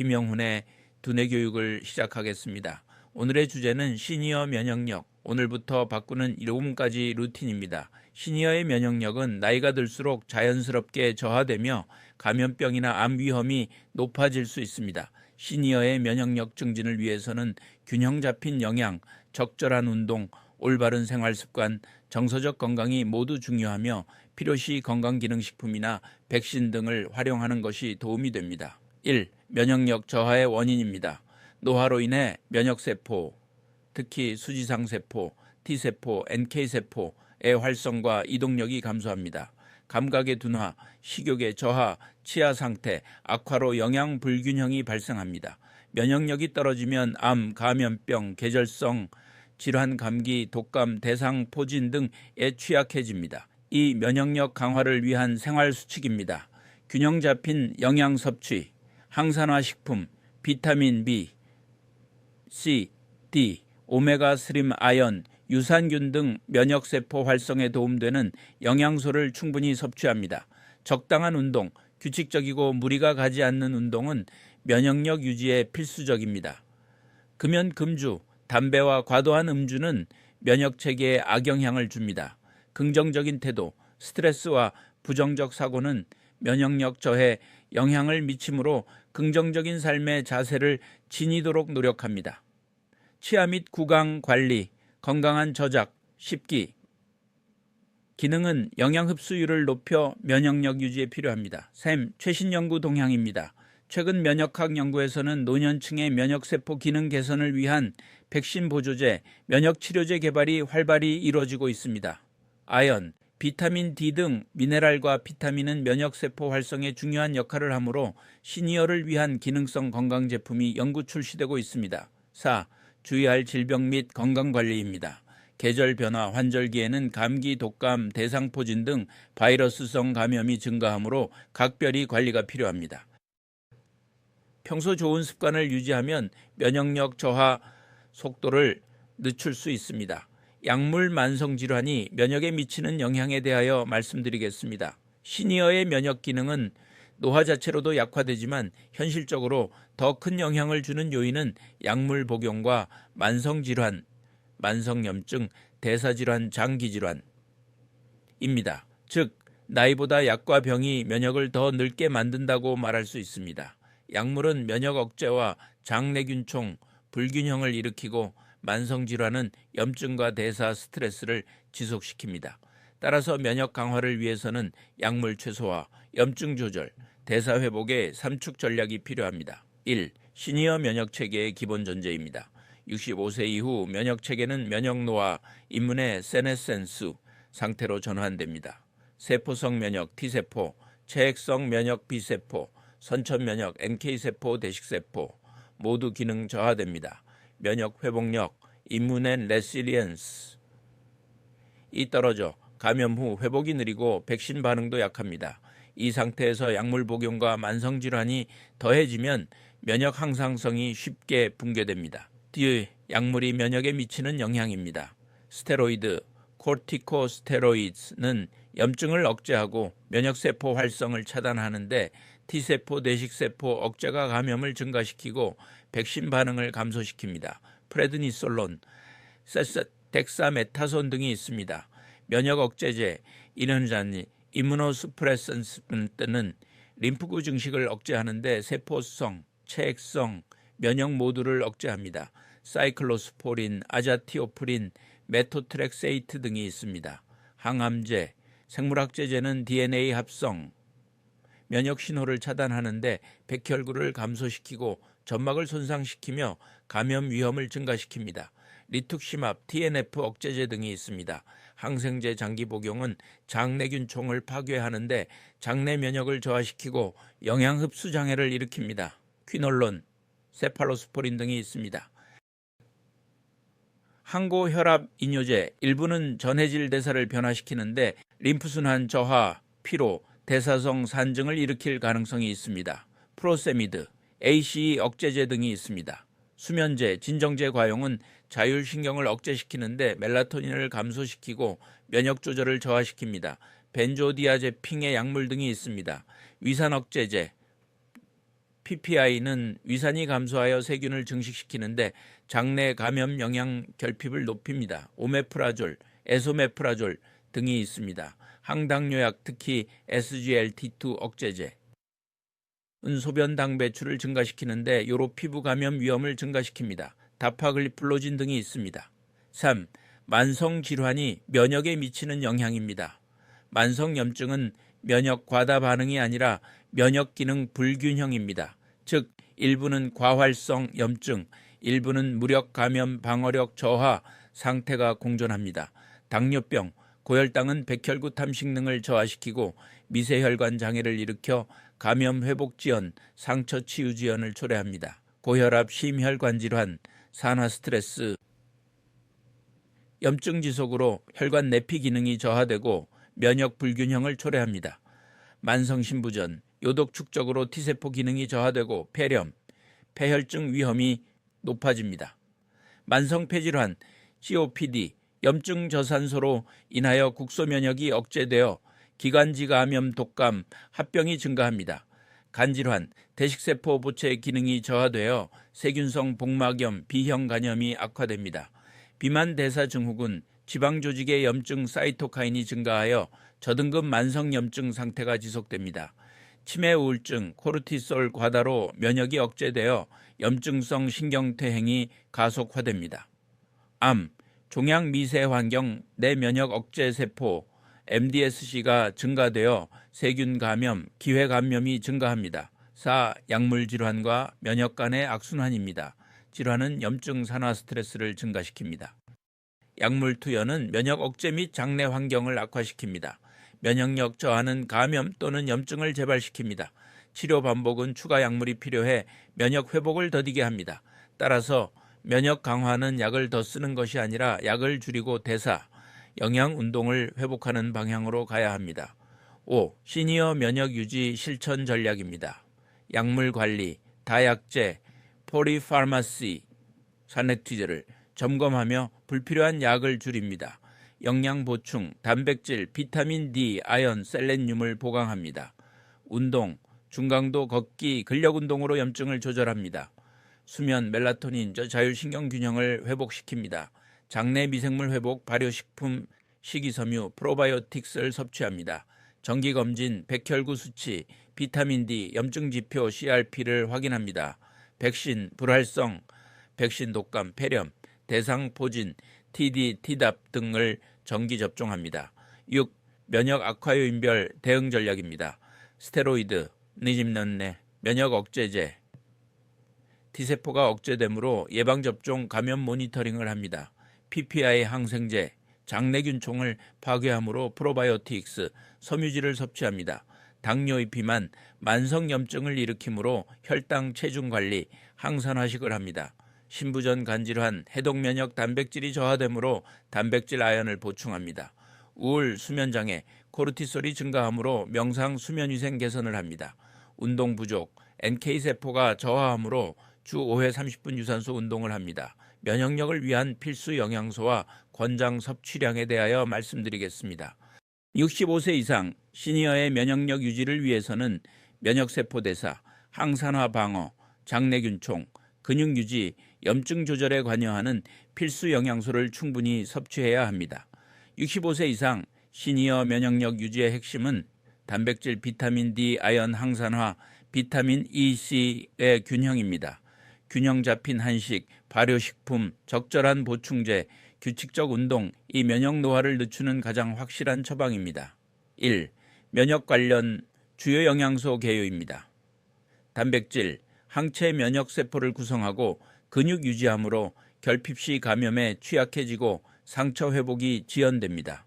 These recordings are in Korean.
김영훈의 두뇌 교육을 시작하겠습니다. 오늘의 주제는 시니어 면역력, 오늘부터 바꾸는 7가지 루틴입니다. 시니어의 면역력은 나이가 들수록 자연스럽게 저하되며 감염병이나 암 위험이 높아질 수 있습니다. 시니어의 면역력 증진을 위해서는 균형 잡힌 영양, 적절한 운동, 올바른 생활 습관, 정서적 건강이 모두 중요하며 필요시 건강기능식품이나 백신 등을 활용하는 것이 도움이 됩니다. 1. 면역력 저하의 원인입니다. 노화로 인해 면역세포, 특히 수지상세포, T세포, NK세포의 활성과 이동력이 감소합니다. 감각의 둔화, 식욕의 저하, 치아 상태, 악화로 영양 불균형이 발생합니다. 면역력이 떨어지면 암, 감염병, 계절성 질환, 감기, 독감, 대상포진 등에 취약해집니다. 이 면역력 강화를 위한 생활 수칙입니다. 균형 잡힌 영양 섭취, 항산화 식품, 비타민 B, C, D, 오메가3 아연, 유산균 등 면역세포 활성에 도움되는 영양소를 충분히 섭취합니다. 적당한 운동, 규칙적이고 무리가 가지 않는 운동은 면역력 유지에 필수적입니다. 금연 금주, 담배와 과도한 음주는 면역체계에 악영향을 줍니다. 긍정적인 태도, 스트레스와 부정적 사고는 면역력 저해에 영향을 미치므로 긍정적인 삶의 자세를 지니도록 노력합니다. 치아 및 구강 관리, 건강한 저작, 씹기 기능은 영양 흡수율을 높여 면역력 유지에 필요합니다. 샘, 최신 연구 동향입니다. 최근 면역학 연구에서는 노년층의 면역세포 기능 개선을 위한 백신 보조제, 면역치료제 개발이 활발히 이루어지고 있습니다. 아연, 비타민 D 등 미네랄과 비타민은 면역세포 활성에 중요한 역할을 하므로 시니어를 위한 기능성 건강제품이 연구 출시되고 있습니다. 4. 주의할 질병 및 건강관리입니다. 계절 변화, 환절기에는 감기, 독감, 대상포진 등 바이러스성 감염이 증가하므로 각별히 관리가 필요합니다. 평소 좋은 습관을 유지하면 면역력 저하 속도를 늦출 수 있습니다. 약물 만성 질환이 면역에 미치는 영향에 대하여 말씀드리겠습니다. 시니어의 면역 기능은 노화 자체로도 약화되지만 현실적으로 더 큰 영향을 주는 요인은 약물 복용과 만성 질환, 만성염증, 대사질환, 장기질환입니다. 즉, 나이보다 약과 병이 면역을 더 늙게 만든다고 말할 수 있습니다. 약물은 면역 억제와 장내균총, 불균형을 일으키고 만성질환은 염증과 대사 스트레스를 지속시킵니다. 따라서 면역 강화를 위해서는 약물 최소화, 염증 조절, 대사 회복의 3축 전략이 필요합니다. 1. 시니어 면역체계의 기본 전제입니다. 65세 이후 면역체계는 면역노화, 인문의 세네센스 상태로 전환됩니다. 세포성 면역 T세포, 체액성 면역 B세포, 선천면역 NK세포, 대식세포 모두 기능 저하됩니다. 면역 회복력, 임문앤 레시리언스 이 떨어져 감염 후 회복이 느리고 백신 반응도 약합니다. 이 상태에서 약물 복용과 만성질환이 더해지면 면역 항상성이 쉽게 붕괴됩니다. 뒤의 약물이 면역에 미치는 영향입니다. 스테로이드, 코르티코스테로이드는 염증을 억제하고 면역세포 활성을 차단하는데 T세포, 대식세포 억제가 감염을 증가시키고 백신 반응을 감소시킵니다. 프레드니솔론, 덱사메타손 등이 있습니다. 면역 억제제, 이른자니 이뮤노스프레센스는 림프구 증식을 억제하는데 세포성, 체액성, 면역 모두를 억제합니다. 사이클로스포린, 아자티오프린, 메토트렉세이트 등이 있습니다. 항암제, 생물학제제는 DNA 합성, 면역 신호를 차단하는데 백혈구를 감소시키고 점막을 손상시키며 감염 위험을 증가시킵니다. 리투키마브, TNF 억제제 등이 있습니다. 항생제 장기 복용은 장내균총을 파괴하는데 장내 면역을 저하시키고 영양 흡수 장애를 일으킵니다. 퀴놀론, 세팔로스포린 등이 있습니다. 항고혈압 이뇨제, 일부는 전해질 대사를 변화시키는데 림프순환 저하, 피로, 대사성 산증을 일으킬 가능성이 있습니다. 프로세미드, ACE 억제제 등이 있습니다. 수면제, 진정제 과용은 자율신경을 억제시키는데 멜라토닌을 감소시키고 면역 조절을 저하시킵니다. 벤조디아제핑의 약물 등이 있습니다. 위산 억제제, PPI는 위산이 감소하여 세균을 증식시키는데 장내 감염 영양 결핍을 높입니다. 오메프라졸, 에소메프라졸 등이 있습니다. 항당뇨약, 특히 SGLT2 억제제. 소변 당 배출을 증가시키는데 요로 피부 감염 위험을 증가시킵니다. 다파글리플로진 등이 있습니다. 3. 만성 질환이 면역에 미치는 영향입니다. 만성 염증은 면역 과다 반응이 아니라 면역 기능 불균형입니다. 즉 일부는 과활성 염증, 일부는 무력 감염 방어력 저하 상태가 공존합니다. 당뇨병, 고혈당은 백혈구 탐식 등을 저하시키고 미세혈관 장애를 일으켜 감염 회복 지연, 상처 치유 지연을 초래합니다. 고혈압, 심혈관 질환, 산화 스트레스, 염증 지속으로 혈관 내피 기능이 저하되고 면역 불균형을 초래합니다. 만성 신부전, 요독 축적으로 T세포 기능이 저하되고 폐렴, 폐혈증 위험이 높아집니다. 만성 폐질환, COPD, 염증 저산소로 인하여 국소 면역이 억제되어 기관지 감염, 독감, 합병이 증가합니다. 간질환, 대식세포 보채 기능이 저하되어 세균성 복막염, B형 간염이 악화됩니다. 비만 대사 증후군, 지방 조직의 염증 사이토카인이 증가하여 저등급 만성 염증 상태가 지속됩니다. 치매 우울증, 코르티솔 과다로 면역이 억제되어 염증성 신경퇴행이 가속화됩니다. 암, 종양 미세 환경 내 면역 억제 세포 MDSC가 증가되어 세균 감염, 기회 감염이 증가합니다. 4. 약물 질환과 면역 간의 악순환입니다. 질환은 염증 산화 스트레스를 증가시킵니다. 약물 투여는 면역 억제 및 장내 환경을 악화시킵니다. 면역력 저하는 감염 또는 염증을 재발시킵니다. 치료 반복은 추가 약물이 필요해 면역 회복을 더디게 합니다. 따라서 면역 강화는 약을 더 쓰는 것이 아니라 약을 줄이고 대사, 영양 운동을 회복하는 방향으로 가야 합니다. 5. 시니어 면역 유지 실천 전략입니다. 약물 관리, 다약제, 포리파마시, 산액취제를 점검하며 불필요한 약을 줄입니다. 영양 보충, 단백질, 비타민 D, 아연, 셀레늄을 보강합니다. 운동, 중강도 걷기, 근력 운동으로 염증을 조절합니다. 수면, 멜라토닌, 자율신경 균형을 회복시킵니다. 장내 미생물 회복, 발효식품, 식이섬유, 프로바이오틱스를 섭취합니다. 정기검진, 백혈구 수치, 비타민 D, 염증지표, CRP를 확인합니다. 백신, 불활성, 백신 독감, 폐렴, 대상포진, TD, TDAP 등을 정기 접종합니다. 6. 면역 악화 요인별 대응 전략입니다. 스테로이드, 니짐넌네, 면역 억제제, T세포가 억제되므로 예방접종 감염 모니터링을 합니다. PPI 항생제, 장내균총을 파괴하므로 프로바이오틱스, 섬유질을 섭취합니다. 당뇨의 비만, 만성염증을 일으키므로 혈당 체중관리, 항산화식을 합니다. 신부전 간질환, 해독면역 단백질이 저하되므로 단백질 아연을 보충합니다. 우울, 수면장애, 코르티솔이 증가하므로 명상 수면위생 개선을 합니다. 운동 부족, NK세포가 저하하므로 주 5회 30분 유산소 운동을 합니다. 면역력을 위한 필수 영양소와 권장 섭취량에 대하여 말씀드리겠습니다. 65세 이상 시니어의 면역력 유지를 위해서는 면역세포 대사, 항산화 방어, 장내균총, 근육 유지, 염증 조절에 관여하는 필수 영양소를 충분히 섭취해야 합니다. 65세 이상 시니어 면역력 유지의 핵심은 단백질, 비타민 D, 아연, 항산화, 비타민 E, C의 균형입니다. 균형 잡힌 한식, 발효식품, 적절한 보충제, 규칙적 운동, 이 면역 노화를 늦추는 가장 확실한 처방입니다. 1. 면역 관련 주요 영양소 개요입니다. 단백질, 항체 면역 세포를 구성하고 근육 유지하므로 결핍 시 감염에 취약해지고 상처 회복이 지연됩니다.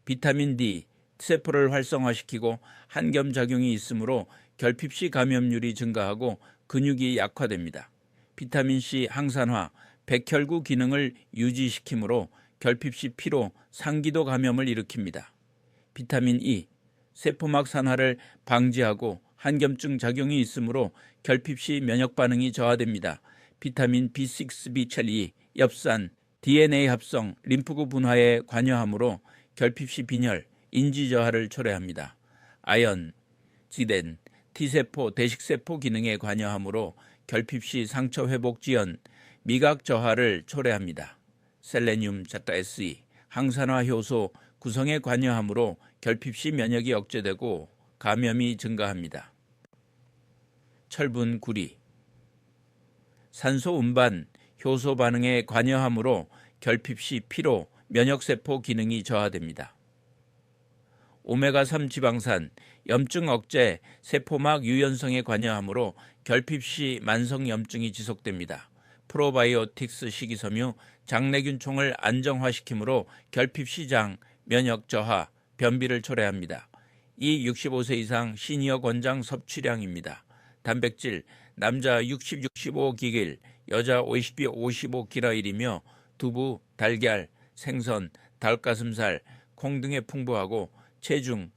비타민 D, T세포를 활성화시키고 항염작용이 있으므로 결핍 시 감염률이 증가하고 근육이 약화됩니다. 비타민 C, 항산화, 백혈구 기능을 유지시키므로 결핍 시 피로, 상기도 감염을 일으킵니다. 비타민 E, 세포막 산화를 방지하고 항염증 작용이 있으므로 결핍 시 면역 반응이 저하됩니다. 비타민 B6, B12, 엽산, DNA 합성, 림프구 분화에 관여하므로 결핍 시 빈혈, 인지 저하를 초래합니다. 아연, 지덴, T세포, 대식세포 기능에 관여하므로 결핍 시 상처 회복 지연, 미각 저하를 초래합니다. 셀레늄 Se, 항산화 효소 구성에 관여하므로 결핍 시 면역이 억제되고 감염이 증가합니다. 철분 구리, 산소 운반, 효소 반응에 관여하므로 결핍 시 피로, 면역세포 기능이 저하됩니다. 오메가3 지방산, 염증 억제, 세포막 유연성에 관여하므로 결핍 시 만성 염증이 지속됩니다. 프로바이오틱스 식이섬유, 장내균총을 안정화시키므로 결핍 시장, 면역 저하, 변비를 초래합니다. 이 65세 이상 시니어 권장 섭취량입니다. 단백질, 남자 60-65기길, 여자 50-55kcal이며 두부, 달걀, 생선, 닭가슴살, 콩 등에 풍부하고 체중,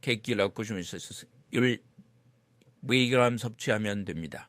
객기라고 좀 있었어요. 1mg 섭취하면 됩니다.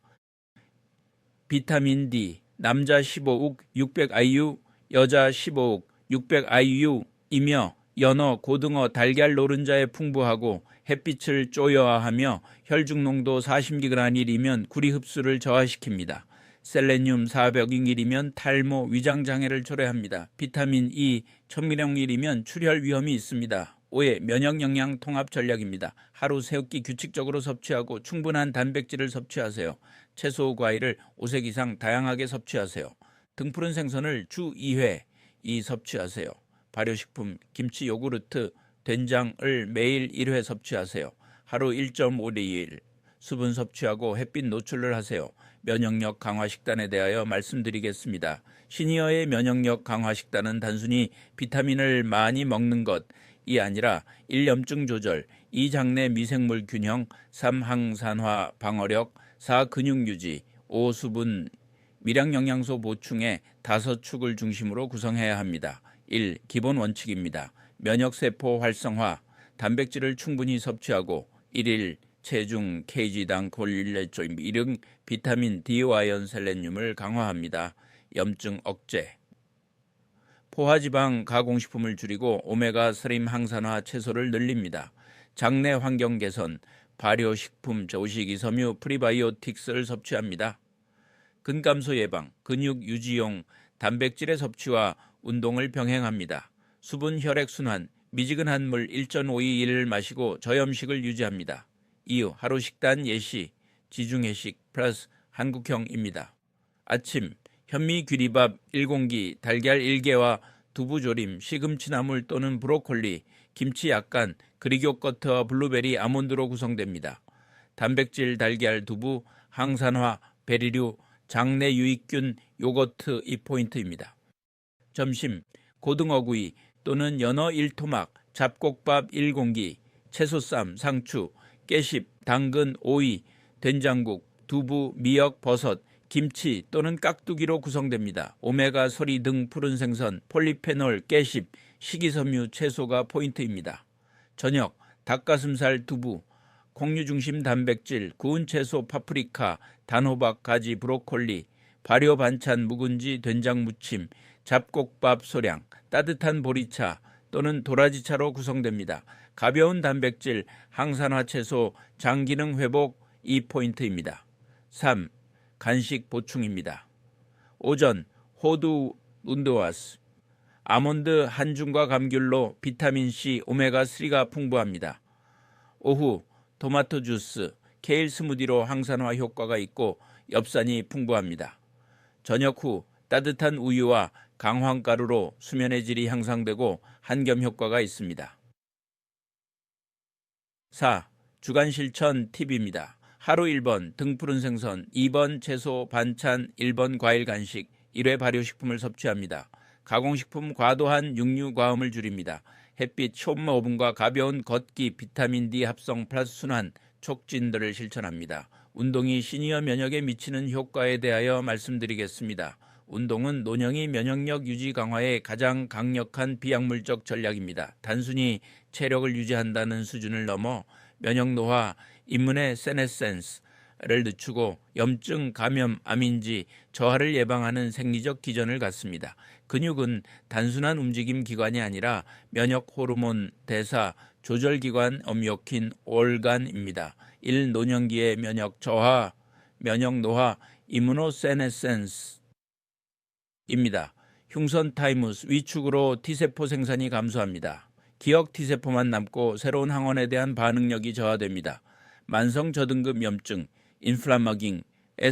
비타민 D, 남자 15옥 600IU, 여자 15옥 600IU이며 연어, 고등어, 달걀 노른자에 풍부하고 햇빛을 쪼여하며 혈중 농도 40mg/1이면 구리 흡수를 저하시킵니다. 셀레늄 400mg이면 탈모, 위장장애를 초래합니다. 비타민 E 1000mg이면 출혈 위험이 있습니다. 5회 면역영양 통합 전략입니다. 하루 3끼 규칙적으로 섭취하고 충분한 단백질을 섭취하세요. 채소, 과일을 5색 이상 다양하게 섭취하세요. 등푸른 생선을 주 2회 섭취하세요. 발효식품, 김치, 요구르트, 된장을 매일 1회 섭취하세요. 하루 1.5리일 수분 섭취하고 햇빛 노출을 하세요. 면역력 강화 식단에 대하여 말씀드리겠습니다. 시니어의 면역력 강화 식단은 단순히 비타민을 많이 먹는 것이 아니라 1. 염증 조절, 2. 장내 미생물 균형, 3. 항산화 방어력, 4. 근육 유지, 5. 수분, 미량 영양소 보충의 5축을 중심으로 구성해야 합니다. 1. 기본 원칙입니다. 면역세포 활성화, 단백질을 충분히 섭취하고 1일 체중 kg당 콜레스테롤 1등 비타민 D와 아연 셀레늄을 강화합니다. 염증 억제, 포화지방 가공식품을 줄이고 오메가3 항산화 채소를 늘립니다. 장내 환경 개선, 발효식품, 조식이섬유, 프리바이오틱스를 섭취합니다. 근감소 예방, 근육 유지용 단백질의 섭취와 운동을 병행합니다. 수분 혈액순환, 미지근한 물 1.5리를 마시고 저염식을 유지합니다. 이유, 하루 식단 예시, 지중해식 플러스 한국형입니다. 아침, 현미 귀리밥 1공기, 달걀 1개와 두부조림, 시금치나물 또는 브로콜리, 김치 약간, 그릭요거트와 블루베리, 아몬드로 구성됩니다. 단백질, 달걀, 두부, 항산화, 베리류, 장내 유익균, 요거트 이 포인트입니다. 점심, 고등어구이 또는 연어 1토막, 잡곡밥 1공기, 채소쌈, 상추, 깨십, 당근, 오이, 된장국, 두부, 미역, 버섯, 김치 또는 깍두기로 구성됩니다. 오메가, 소리 등 푸른 생선, 폴리페놀, 깨십, 식이섬유, 채소가 포인트입니다. 저녁, 닭가슴살, 두부, 콩류 중심 단백질, 구운 채소, 파프리카, 단호박, 가지, 브로콜리, 발효 반찬, 묵은지, 된장 무침, 잡곡밥 소량, 따뜻한 보리차 또는 도라지차로 구성됩니다. 가벼운 단백질, 항산화 채소, 장기능 회복 이 포인트입니다. 3. 간식 보충입니다. 오전, 호두 운드와스, 아몬드 한줌과 감귤로 비타민C, 오메가3가 풍부합니다. 오후, 토마토 주스, 케일 스무디로 항산화 효과가 있고 엽산이 풍부합니다. 저녁 후, 따뜻한 우유와 강황가루로 수면의 질이 향상되고 한겸 효과가 있습니다. 4. 주간 실천 팁입니다. 하루 1번 등푸른 생선, 2번 채소 반찬, 1번 과일 간식, 1회 발효식품을 섭취합니다. 가공식품 과도한 육류 과음을 줄입니다. 햇빛, 초음파 오븐과 가벼운 걷기, 비타민 D 합성 플러스 순환, 촉진들을 실천합니다. 운동이 시니어 면역에 미치는 효과에 대하여 말씀드리겠습니다. 운동은 노령이 면역력 유지 강화에 가장 강력한 비약물적 전략입니다. 단순히 체력을 유지한다는 수준을 넘어 면역 노화, 인문의 세네센스를 늦추고 염증, 감염, 암인지, 저하를 예방하는 생리적 기전을 갖습니다. 근육은 단순한 움직임 기관이 아니라 면역 호르몬, 대사, 조절기관, 엄욕힌 올간입니다. 1. 노년기의 면역 저하, 면역 노화, 이뮤노세네센스입니다. 흉선 타이무스 위축으로 T세포 생산이 감소합니다. 기억 T세포만 남고 새로운 항원에 대한 반응력이 저하됩니다. 만성 저등급 염증, 인플라마깅의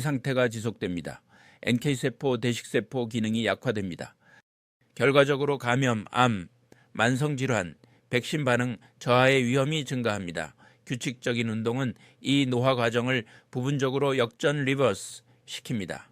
상태가 지속됩니다. NK세포, 대식세포 기능이 약화됩니다. 결과적으로 감염, 암, 만성질환, 백신 반응 저하의 위험이 증가합니다. 규칙적인 운동은 이 노화 과정을 부분적으로 역전 리버스 시킵니다.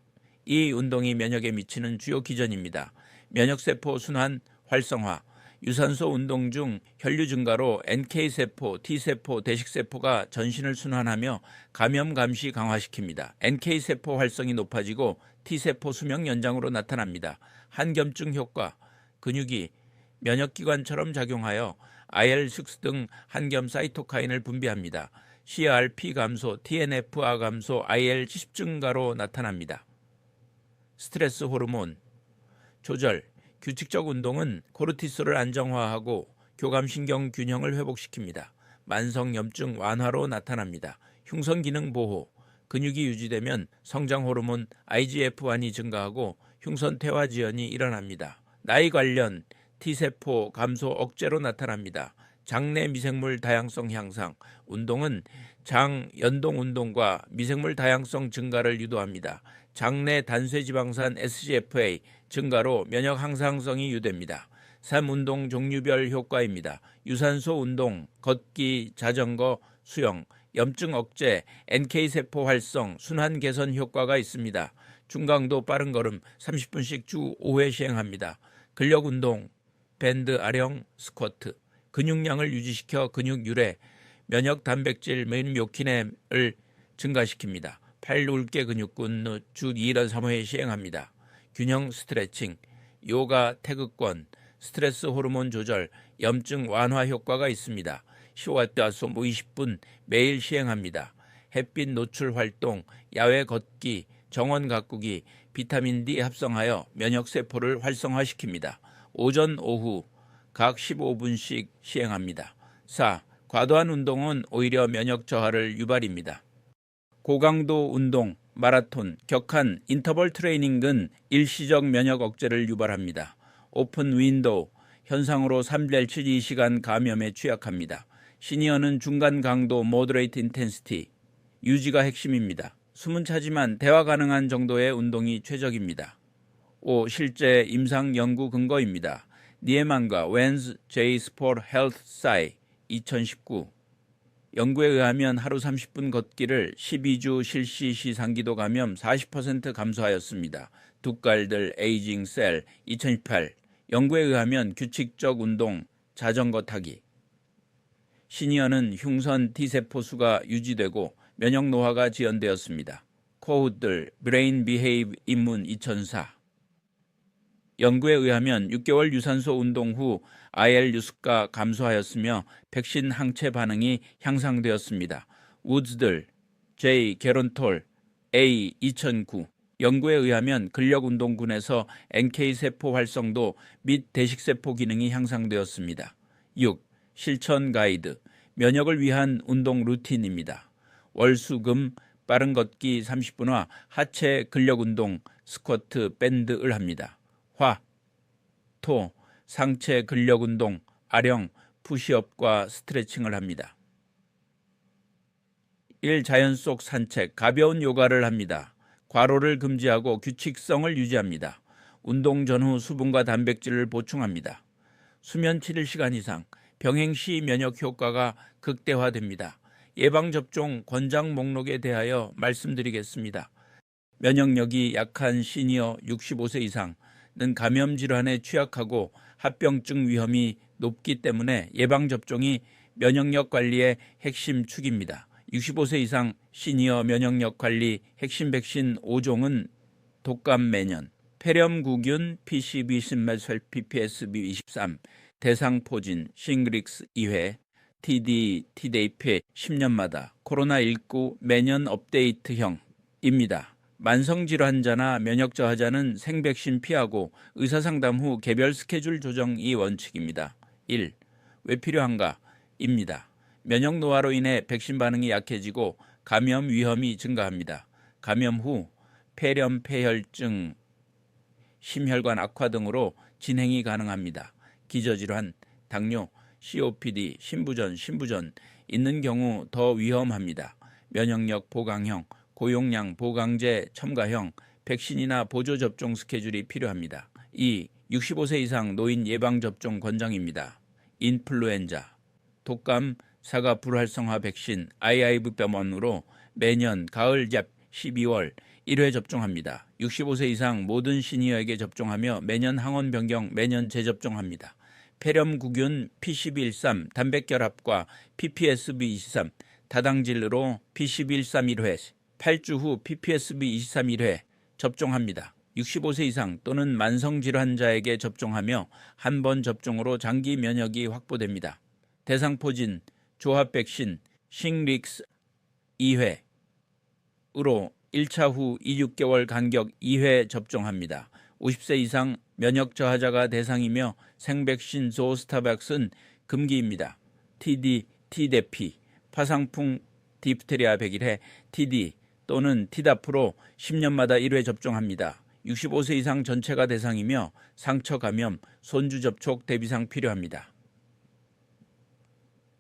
이 운동이 면역에 미치는 주요 기전입니다. 면역세포 순환 활성화, 유산소 운동 중 혈류 증가로 NK세포, T세포, 대식세포가 전신을 순환하며 감염 감시 강화시킵니다. NK세포 활성이 높아지고 T세포 수명 연장으로 나타납니다. 한겸증 효과, 근육이 면역기관처럼 작용하여 IL-6 등 한겸 사이토카인을 분비합니다. CRP 감소, TNFR 감소, IL-70 증가로 나타납니다. 스트레스 호르몬 조절, 규칙적 운동은 코르티솔을 안정화하고 교감신경 균형을 회복시킵니다. 만성염증 완화로 나타납니다. 흉선 기능 보호, 근육이 유지되면 성장 호르몬 IGF-1이 증가하고 흉선 퇴화 지연이 일어납니다. 나이 관련 T세포 감소 억제로 나타납니다. 장내 미생물 다양성 향상, 운동은 장 연동 운동과 미생물 다양성 증가를 유도합니다. 장내 단쇄지방산 SGFA 증가로 면역 항상성이 유도됩니다. 3. 운동 종류별 효과입니다. 유산소 운동, 걷기, 자전거, 수영, 염증 억제, NK세포 활성, 순환 개선 효과가 있습니다. 중강도 빠른 걸음 30분씩 주 5회 시행합니다. 근력 운동, 밴드, 아령, 스쿼트, 근육량을 유지시켜 근육 유래, 면역 단백질, 묘킨을 증가시킵니다. 팔 울깨 근육군 주 2일 3회 시행합니다. 균형 스트레칭, 요가, 태극권, 스트레스 호르몬 조절, 염증 완화 효과가 있습니다. 10와트와소 20분 매일 시행합니다. 햇빛 노출 활동, 야외 걷기, 정원 가꾸기, 비타민 D 합성하여 면역세포를 활성화시킵니다. 오전, 오후 각 15분씩 시행합니다. 4. 과도한 운동은 오히려 면역 저하를 유발입니다. 고강도 운동, 마라톤, 격한 인터벌 트레이닝은 일시적 면역 억제를 유발합니다. 오픈 윈도우, 현상으로 3-72시간 감염에 취약합니다. 시니어는 중간 강도 moderate intensity, 유지가 핵심입니다. 숨은 차지만 대화 가능한 정도의 운동이 최적입니다. 5. 실제 임상 연구 근거입니다. 니에만과 웬즈 J Sport Health Sci 2019 연구에 의하면 하루 30분 걷기를 12주 실시 시 상기도 감염 40% 감소하였습니다. 두깔들 에이징 셀 2018 연구에 의하면 규칙적 운동, 자전거 타기. 시니어는 흉선 T세포 수가 유지되고 면역 노화가 지연되었습니다. 코후들 브레인 비헤이브 입문 2004 연구에 의하면 6개월 유산소 운동 후 IL 유습가 감소하였으며 백신 항체 반응이 향상되었습니다. 우즈들 J 게론톨 A 2009 연구에 의하면 근력운동군에서 NK세포 활성도 및 대식세포 기능이 향상되었습니다. 6. 실천 가이드 면역을 위한 운동 루틴입니다. 월수금 빠른 걷기 30분과 하체 근력운동 스쿼트 밴드를 합니다. 화, 토, 상체 근력운동, 아령, 푸시업과 스트레칭을 합니다. 1. 자연 속 산책, 가벼운 요가를 합니다. 과로를 금지하고 규칙성을 유지합니다. 운동 전후 수분과 단백질을 보충합니다. 수면 7시간 이상, 병행 시 면역 효과가 극대화됩니다. 예방접종 권장 목록에 대하여 말씀드리겠습니다. 면역력이 약한 시니어 65세 이상은 감염 질환에 취약하고 합병증 위험이 높기 때문에 예방접종이 면역력 관리의 핵심 축입니다. 65세 이상 시니어 면역력 관리 핵심 백신 5종은 독감 매년, 폐렴구균, PCV 신매설 PPSB 23, 대상포진, 싱그릭스 2회, TD, T대입회 10년마다 코로나19 매년 업데이트형입니다. 만성질환자나 면역저하자는 생백신 피하고 의사상담 후 개별 스케줄 조정이 원칙입니다. 1. 왜 필요한가? 입니다. 면역 노화로 인해 백신 반응이 약해지고 감염 위험이 증가합니다. 감염 후 폐렴, 폐혈증, 심혈관 악화 등으로 진행이 가능합니다. 기저질환, 당뇨, COPD, 신부전 있는 경우 더 위험합니다. 면역력 보강형, 고용량 보강제 첨가형 백신이나 보조 접종 스케줄이 필요합니다. 2. 65세 이상 노인 예방접종 권장입니다. 인플루엔자, 독감, 사과 불활성화 백신 IIV-1으로 매년 가을 약 12월 1회 접종합니다. 65세 이상 모든 시니어에게 접종하며 매년 항원 변경, 매년 재접종합니다. 폐렴구균 P1213 단백결합과 PPSB23 다당질로 P1213 1회, 8주 후 PPSB23 1회 접종합니다. 65세 이상 또는 만성질환자에게 접종하며 한 번 접종으로 장기 면역이 확보됩니다. 대상포진, 조합백신, 싱릭스 2회으로 1차 후 26개월 간격 2회 접종합니다. 50세 이상 면역 저하자가 대상이며 생백신 조스타백스는 금기입니다. TD, T대피, 파상풍 디프테리아 101회, TD 또는 티다프로 10년마다 1회 접종합니다. 65세 이상 전체가 대상이며 상처 감염, 손주 접촉 대비상 필요합니다.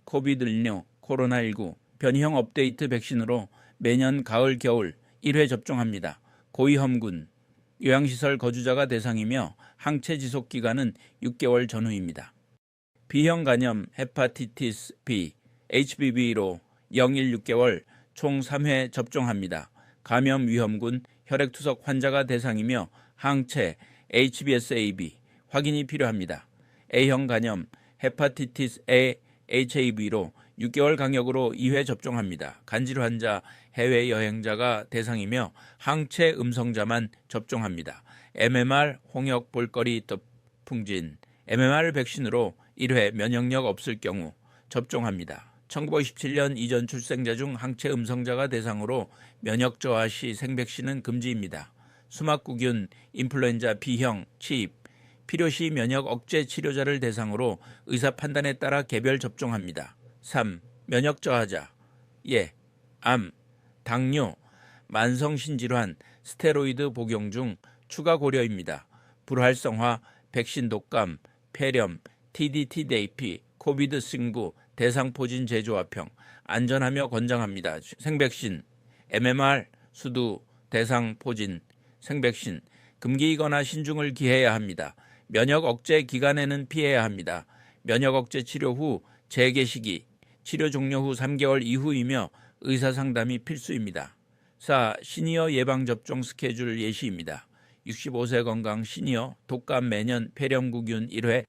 코비드19, 코로나19 변이형 업데이트 백신으로 매년 가을, 겨울 1회 접종합니다. 고위험군, 요양시설 거주자가 대상이며 항체 지속 기간은 6개월 전후입니다. B형 간염 헤파티티스 B, HBV로 0-6개월 총 3회 접종합니다. 감염 위험군 혈액투석 환자가 대상이며 항체 HBsAg 확인이 필요합니다. A형 간염 헤파티티스 A, HAV로 6개월 간격으로 2회 접종합니다. 간질 환자, 해외 여행자가 대상이며 항체 음성자만 접종합니다. MMR, 홍역, 볼거리, 풍진, MMR 백신으로 1회 면역력 없을 경우 접종합니다. 1927년 이전 출생자 중 항체 음성자가 대상으로 면역 저하 시 생백신은 금지입니다. 수막구균, 인플루엔자 B형, 치입, 필요시 면역 억제 치료자를 대상으로 의사 판단에 따라 개별 접종합니다. 3. 면역 저하자, 암, 당뇨, 만성신질환, 스테로이드 복용 중 추가 고려입니다. 불활성화, 백신 독감, 폐렴, TD/TDAP, 코비드19, 대상포진 재조합형, 안전하며 권장합니다. 생백신, MMR, 수두, 대상포진, 생백신, 금기이거나 신중을 기해야 합니다. 면역 억제 기간에는 피해야 합니다. 면역 억제 치료 후 재개 시기, 치료 종료 후 3개월 이후이며 의사 상담이 필수입니다. 4. 시니어 예방접종 스케줄 예시입니다. 65세 건강 시니어, 독감 매년 폐렴구균 1회,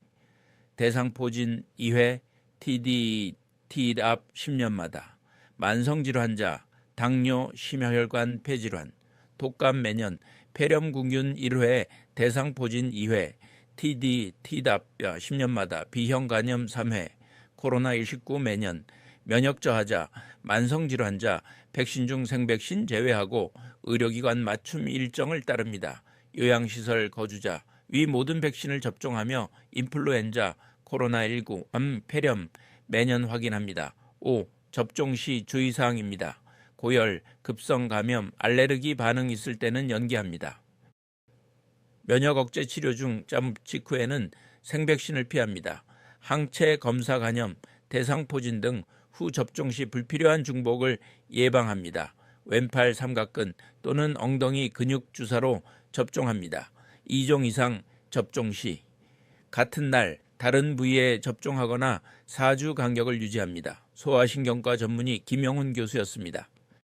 대상포진 2회, TD, T답 10년마다, 만성질환자, 당뇨, 심혈관 폐질환, 독감 매년 폐렴구균 1회, 대상포진 2회, TD, T답 10년마다, B형 간염 3회, 코로나19 매년, 면역저하자, 만성질환자, 백신 중 생백신 제외하고 의료기관 맞춤 일정을 따릅니다. 요양시설 거주자, 위 모든 백신을 접종하며 인플루엔자, 코로나19, 암, 폐렴 매년 확인합니다. 5. 접종 시 주의사항입니다. 고열, 급성 감염, 알레르기 반응 있을 때는 연기합니다. 면역 억제 치료 중 직후에는 생백신을 피합니다. 항체 검사 간염, 대상포진 등 후 접종 시 불필요한 중복을 예방합니다. 왼팔 삼각근 또는 엉덩이 근육 주사로 접종합니다. 2종 이상 접종 시 같은 날 다른 부위에 접종하거나 4주 간격을 유지합니다. 소아신경과 전문의 김영훈 교수였습니다.